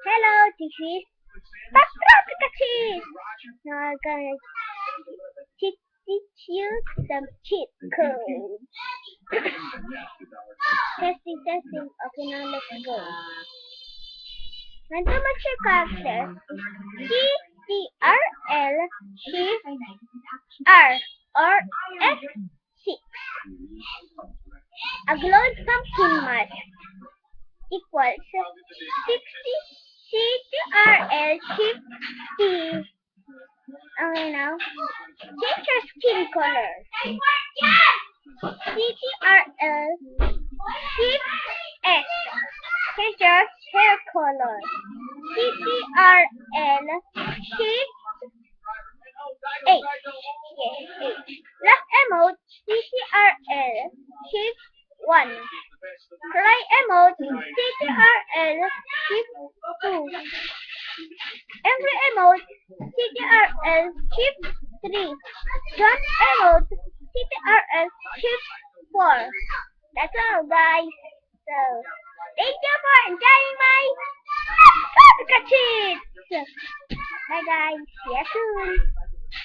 Hello, this is Patropica Cheese. Now I'm gonna teach you some cheat codes. Testing. Okay, now let's go. When to match your character, CTRL Shift R or F6. Upload pumpkin match equals 60 CTRL Shift T. Okay, now change your skin color. CTRL Shift X. Change your hair color. CTRL Shift H. Yes, H. Last emote CTRL Shift 1. Cry emote CTRL Shift 2. Every emote CTRL Shift 3. Jump emote CTRL Shift 4. That's all, guys. So, thank you for enjoying my Pikachu. Bye, guys. See you soon.